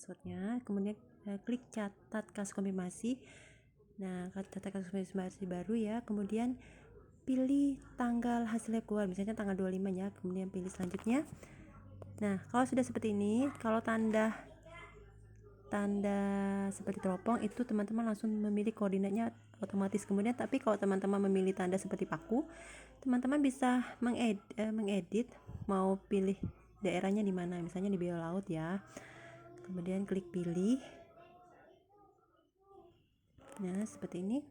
passwordnya, kemudian klik catat kasus konfirmasi. Nah, catat kasus konfirmasi baru ya, kemudian pilih tanggal hasilnya keluar, misalnya tanggal 25 ya, kemudian pilih selanjutnya. Nah, kalau sudah seperti ini, kalau tanda seperti teropong itu teman-teman langsung memilih koordinatnya otomatis. Kemudian tapi kalau teman-teman memilih tanda seperti paku, teman-teman bisa mengedit mau pilih daerahnya di mana, misalnya di bawah laut ya. Kemudian klik pilih. Nah, seperti ini.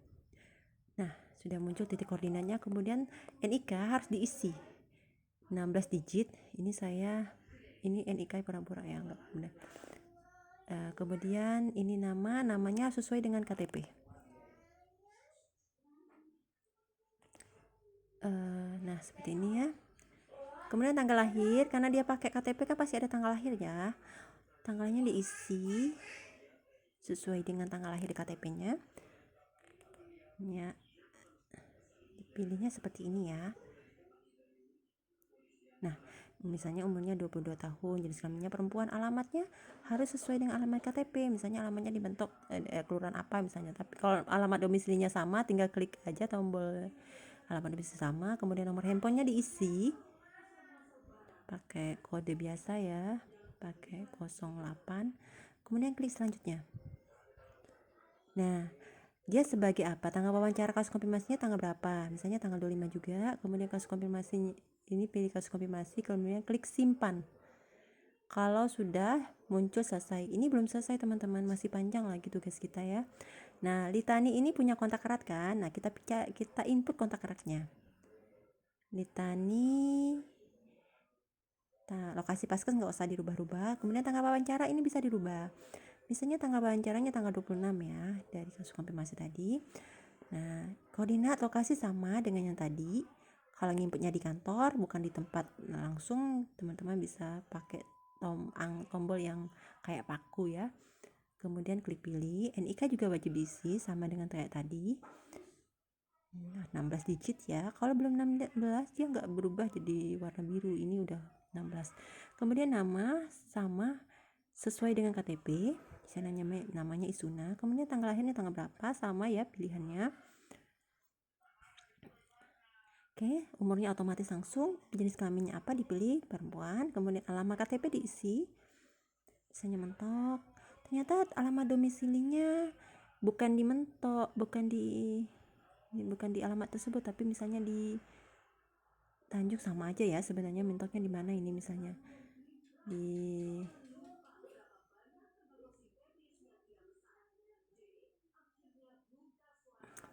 Nah, sudah muncul titik koordinatnya. Kemudian NIK harus diisi 16 digit. Ini NIK pura-pura ya, enggak benar. Kemudian ini namanya sesuai dengan KTP. Nah, seperti ini ya. Kemudian tanggal lahir, karena dia pakai KTP kan pasti ada tanggal lahir ya. Tanggalnya diisi sesuai dengan tanggal lahir di KTP-nya. Ya. Pilihnya seperti ini ya. Nah, misalnya umurnya 22 tahun, jenis kelaminnya perempuan, alamatnya harus sesuai dengan alamat KTP. Misalnya alamatnya di Bentok kelurahan apa misalnya. Tapi kalau alamat domisilinya sama, tinggal klik aja tombol alamat domisili sama. Kemudian nomor handphonenya diisi pakai kode biasa ya, pakai 08. Kemudian klik selanjutnya. Nah, dia sebagai apa? Tanggal wawancara kasus konfirmasinya tanggal berapa? Misalnya tanggal 25 juga. Kemudian kasus konfirmasi ini pilih kasus konfirmasi, kemudian klik simpan. Kalau sudah muncul selesai. Ini belum selesai teman-teman, masih panjang lagi tugas kita ya. Nah, Litani ini punya kontak erat kan? Nah, kita input kontak eratnya. Litani lokasi paskes nggak usah dirubah-rubah. Kemudian tanggal wawancara ini bisa dirubah. Misalnya tanggal wawancaranya tanggal 26 ya, dari kasus konfirmasi tadi. Nah, koordinat lokasi sama dengan yang tadi. Kalau nginputnya di kantor, bukan di tempat langsung, teman-teman bisa pakai tombol yang kayak paku ya. Kemudian klik pilih. NIK juga wajib diisi sama dengan kayak tadi. Nah, 16 digit ya. Kalau belum 16 dia nggak berubah jadi warna biru. Ini udah 16. Kemudian nama sama sesuai dengan KTP. Saya namanya Isuna. Kemudian tanggal lahirnya tanggal berapa, sama ya pilihannya. Oke, umurnya otomatis langsung. Jenis kelaminnya apa dipilih, perempuan. Kemudian alamat KTP diisi. Misalnya Mentok. Ternyata alamat domisilinya bukan di Mentok, bukan di alamat tersebut, tapi misalnya di Tanjung. Sama aja ya sebenarnya, Mentoknya di mana ini, misalnya di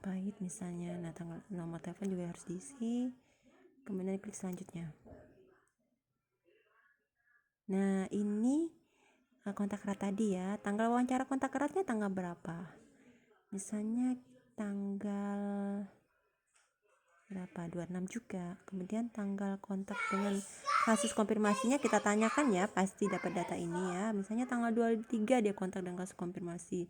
Pahit misalnya. Nah, nomor telepon juga harus diisi. Kemudian klik selanjutnya. Nah, ini kontak erat tadi ya. Tanggal wawancara kontak eratnya tanggal berapa? Misalnya tanggal berapa? 26 juga. Kemudian tanggal kontak dengan kasus konfirmasinya kita tanyakan ya, pasti dapat data ini ya. Misalnya tanggal 23 dia kontak dengan kasus konfirmasi.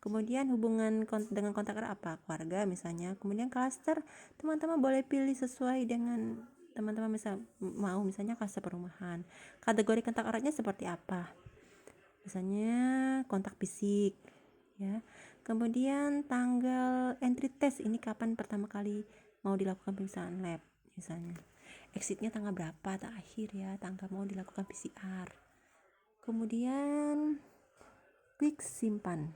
Kemudian hubungan dengan kontak erat apa? Keluarga misalnya. Kemudian klaster, teman-teman boleh pilih sesuai dengan teman-teman mau, misalnya klaster perumahan. Kategori kontak eratnya seperti apa? Misalnya kontak fisik ya. Kemudian tanggal entry test, ini kapan pertama kali mau dilakukan pemeriksaan lab misalnya. Exitnya tanggal berapa terakhir ya, tanggal mau dilakukan PCR. Kemudian klik simpan.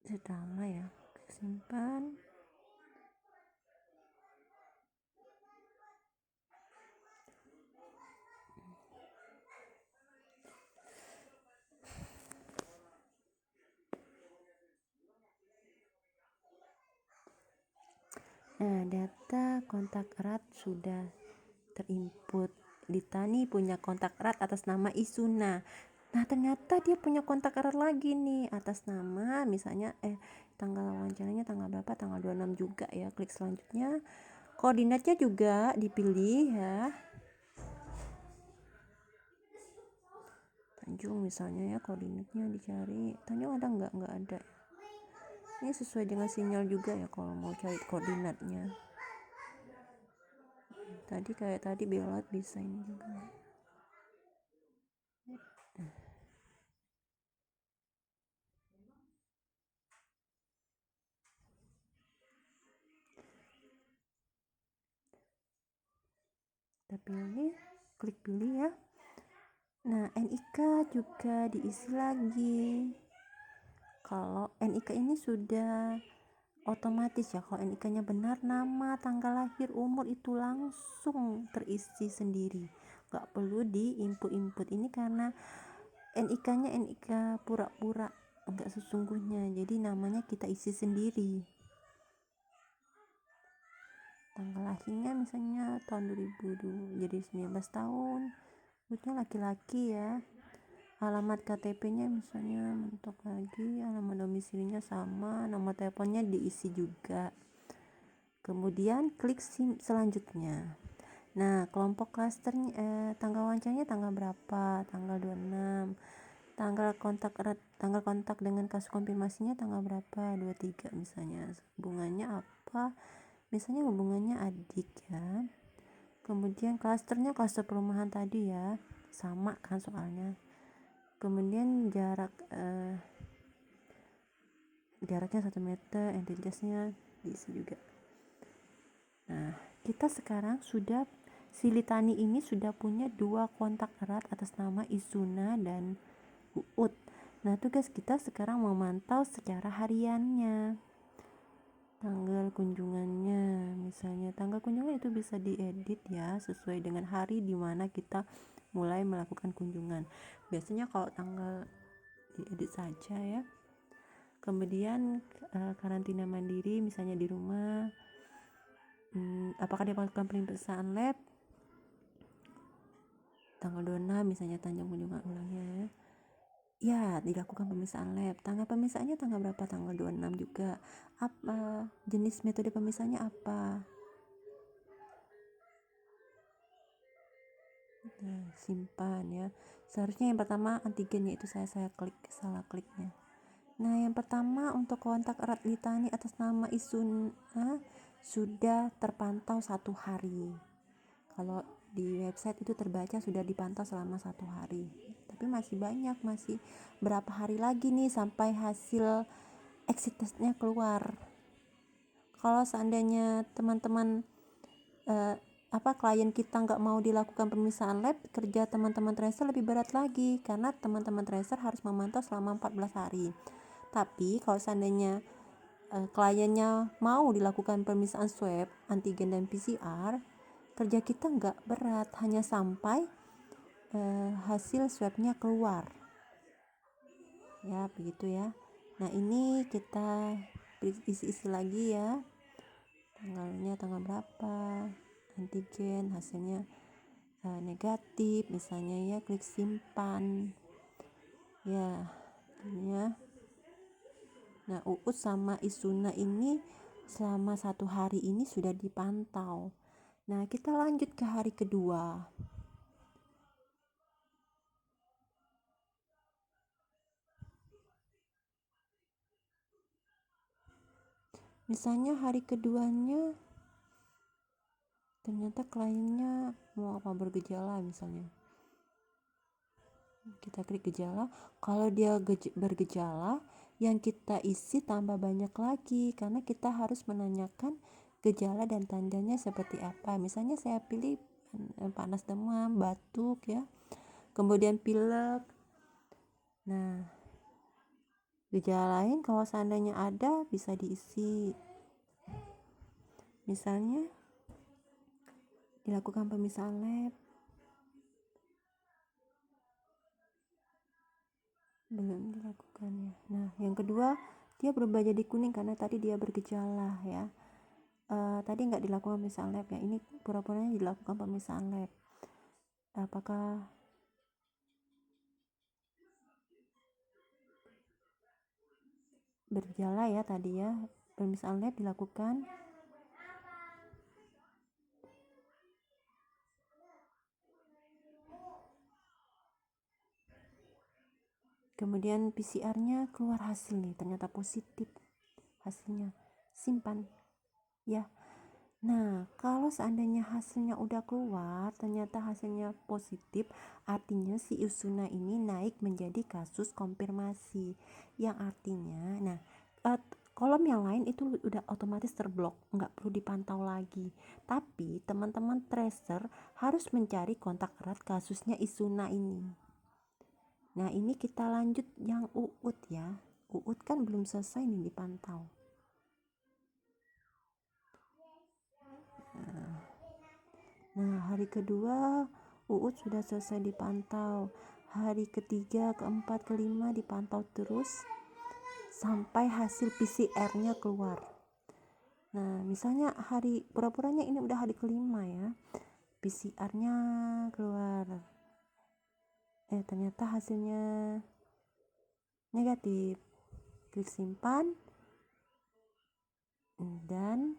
Setelah ya, klik simpan. Nah, data kontak erat sudah terinput. Litani punya kontak erat atas nama Isuna. Nah, ternyata dia punya kontak erat lagi nih atas nama misalnya tanggal wawancaranya tanggal berapa? Tanggal 26 juga ya. Klik selanjutnya. Koordinatnya juga dipilih ya. Tanjung misalnya ya, koordinatnya dicari. Tanjung ada nggak ada. Ini sesuai dengan sinyal juga ya kalau mau cari koordinatnya. tadi kayak tadi belot bisa ini juga. Kita pilih, klik pilih ya. Nah, NIK juga diisi lagi. Kalau NIK ini sudah otomatis ya, kalau NIK-nya benar, nama, tanggal lahir, umur itu langsung terisi sendiri, nggak perlu di input ini, karena NIK-nya NIK pura-pura, enggak sesungguhnya, jadi namanya kita isi sendiri. Tanggal lahirnya misalnya tahun 2002, jadi 19 tahun, umurnya laki-laki ya. Alamat KTP-nya misalnya mentok lagi, alamat domisilinya sama, nomor teleponnya diisi juga. Kemudian klik selanjutnya. Nah, kelompok klasternya, tanggal wawancaranya tanggal berapa? Tanggal 26. Tanggal kontak dengan kasus konfirmasinya tanggal berapa? 23 misalnya. Hubungannya apa? Misalnya hubungannya adik ya. Kemudian klasternya klaster perumahan tadi ya, sama kan soalnya. Kemudian jaraknya 1 meter, identitasnya diisi juga. Nah, kita sekarang sudah, si Litani ini sudah punya 2 kontak erat atas nama Isuna dan Uut. Nah, tugas kita sekarang memantau secara hariannya. Tanggal kunjungannya, misalnya tanggal kunjungan itu bisa diedit ya, sesuai dengan hari di mana kita mulai melakukan kunjungan. Biasanya kalau tanggal diedit saja ya. Kemudian karantina mandiri misalnya di rumah, apakah dia melakukan pemeriksaan lab tanggal 26 misalnya, tanggal kunjungan ulangnya ya, dilakukan pemeriksaan lab. Tanggal pemeriksaannya tanggal berapa? Tanggal 26 juga. Apa jenis metode pemeriksaannya apa? Nah, simpan ya. Seharusnya yang pertama antigennya itu saya salah kliknya. Nah, yang pertama untuk kontak erat Litani atas nama Isuna sudah terpantau 1 hari. Kalau di website itu terbaca sudah dipantau selama 1 hari. Tapi masih banyak, masih berapa hari lagi nih sampai hasil exit testnya keluar. Kalau seandainya teman-teman klien kita nggak mau dilakukan pemeriksaan lab, kerja teman-teman tracer lebih berat lagi, karena teman-teman tracer harus memantau selama 14 hari. Tapi kalau seandainya kliennya mau dilakukan pemeriksaan swab, antigen dan PCR, kerja kita nggak berat, hanya sampai hasil swabnya keluar ya, begitu ya. Nah, ini kita isi lagi ya, tanggalnya tanggal berapa, antigen hasilnya negatif misalnya ya, klik simpan ya, ini ya. Nah, Uut sama Isuna ini selama 1 hari ini sudah dipantau. Nah, kita lanjut ke hari kedua. Misalnya hari keduanya ternyata kliennya mau bergejala misalnya. Kita klik gejala. Kalau dia bergejala, yang kita isi tambah banyak lagi, karena kita harus menanyakan gejala dan tandanya seperti apa. Misalnya saya pilih panas, demam, batuk ya, kemudian pilek. Nah, gejala lain kalau seandainya ada bisa diisi, misalnya dilakukan pemeriksaan lab, belum dilakukan ya. Nah, yang kedua dia berubah jadi kuning karena tadi dia bergejala ya. Tadi nggak dilakukan pemeriksaan lab ya, ini pura-puranya dilakukan pemeriksaan lab. Apakah bergejala ya, tadi ya pemeriksaan lab dilakukan. Kemudian PCR-nya keluar hasil nih, ternyata positif hasilnya, simpan ya. Nah, kalau seandainya hasilnya udah keluar, ternyata hasilnya positif, artinya si Usuna ini naik menjadi kasus konfirmasi. Yang artinya, nah, kolom yang lain itu udah otomatis terblok, nggak perlu dipantau lagi. Tapi teman-teman tracer harus mencari kontak erat kasusnya Isuna ini. Nah, ini kita lanjut yang Uut ya. Uut kan belum selesai nih dipantau. Nah, hari kedua Uut sudah selesai dipantau. Hari ketiga, keempat, kelima dipantau terus sampai hasil PCR-nya keluar. Nah, misalnya hari pura-puranya ini udah hari kelima ya. PCR-nya keluar. Ternyata hasilnya negatif. Klik simpan dan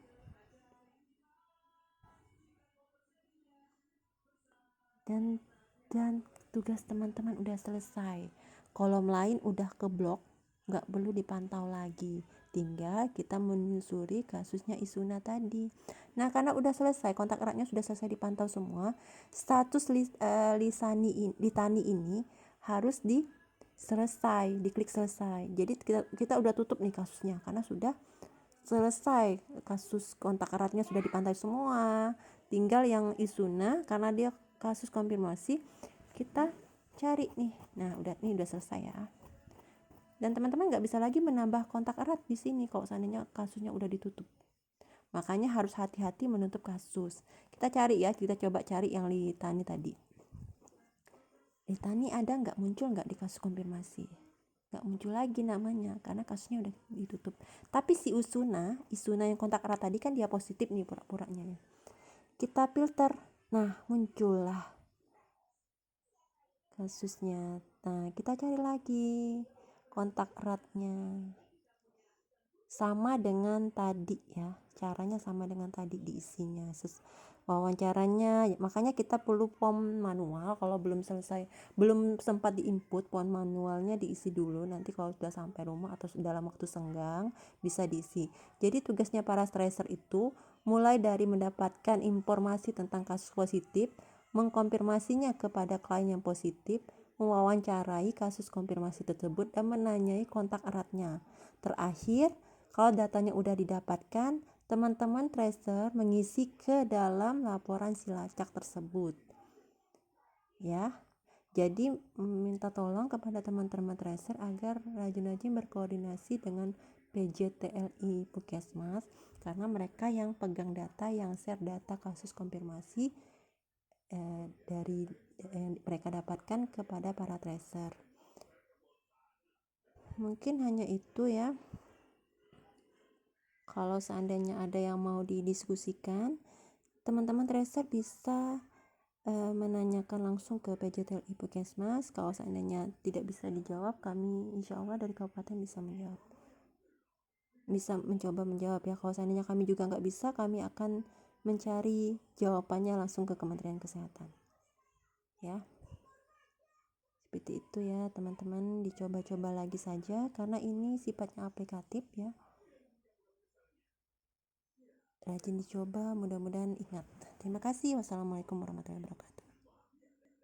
tugas teman-teman udah selesai. Kolom lain udah keblok, nggak perlu dipantau lagi. Tinggal kita menyusuri kasusnya Isuna tadi. Nah, karena udah selesai, kontak eratnya sudah selesai dipantau semua, status Litani ini harus selesai, diklik selesai. Jadi kita udah tutup nih kasusnya karena sudah selesai, kasus kontak eratnya sudah dipantau semua. Tinggal yang Isuna, karena dia kasus konfirmasi, kita cari nih. Nah, udah selesai ya. Dan teman-teman nggak bisa lagi menambah kontak erat di sini kalau seandainya kasusnya udah ditutup. Makanya harus hati-hati menutup kasus. Kita cari ya, kita coba cari yang Litani tadi. Litani ada nggak, muncul nggak di kasus konfirmasi? Nggak muncul lagi namanya karena kasusnya udah ditutup. Tapi si Isuna yang kontak erat tadi kan dia positif nih pura-puranya. Kita filter, nah muncullah kasusnya. Nah, kita cari lagi kontak eratnya. Sama dengan tadi ya, caranya sama dengan tadi diisinya. Wawancaranya, makanya kita perlu form manual. Kalau belum sempat diinput, form manualnya diisi dulu. Nanti kalau sudah sampai rumah atau dalam waktu senggang bisa diisi. Jadi tugasnya para tracer itu mulai dari mendapatkan informasi tentang kasus positif, mengkonfirmasinya kepada klien yang positif, mewawancarai kasus konfirmasi tersebut dan menanyai kontak eratnya. Terakhir, kalau datanya udah didapatkan, teman-teman tracer mengisi ke dalam laporan silacak tersebut. Ya. Jadi minta tolong kepada teman-teman tracer agar rajin-rajin berkoordinasi dengan PJTLI Puskesmas karena mereka yang pegang data, yang share data kasus konfirmasi dari mereka dapatkan kepada para tracer. Mungkin hanya itu ya. Kalau seandainya ada yang mau didiskusikan, teman-teman tracer bisa menanyakan langsung ke PJTLI Puskesmas. Kalau seandainya tidak bisa dijawab, kami insya Allah dari kabupaten bisa mencoba menjawab ya. Kalau seandainya kami juga nggak bisa, kami akan mencari jawabannya langsung ke Kementerian Kesehatan ya. Seperti itu ya teman-teman, dicoba-coba lagi saja karena ini sifatnya aplikatif ya. Rajin dicoba, mudah-mudahan ingat. Terima kasih. Wassalamualaikum warahmatullahi wabarakatuh.